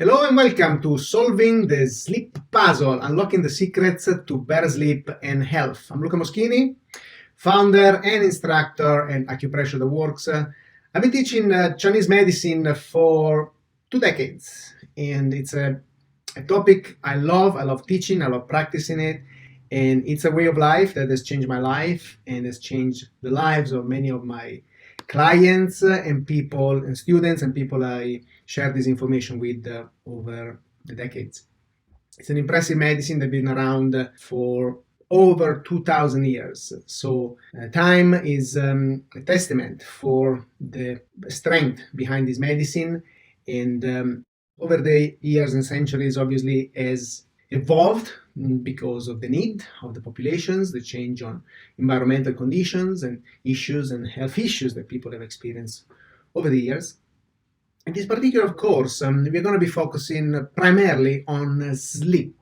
Hello and welcome to Solving the Sleep Puzzle, Unlocking the Secrets to Better Sleep and Health. I'm Luca Moschini, founder and instructor and acupressure that works. I've been teaching Chinese medicine for 2 decades, and it's a topic I love. I love teaching, I love practicing it, and it's a way of life that has changed my life and has changed the lives of many of my clients and people and students and people I share this information with over the decades. It's an impressive medicine that's been around for over 2,000 years. So time is a testament for the strength behind this medicine. And over the years and centuries, obviously, has evolved because of the need of the populations, the change on environmental conditions and issues and health issues that people have experienced over the years. In this particular course, we're going to be focusing primarily on sleep.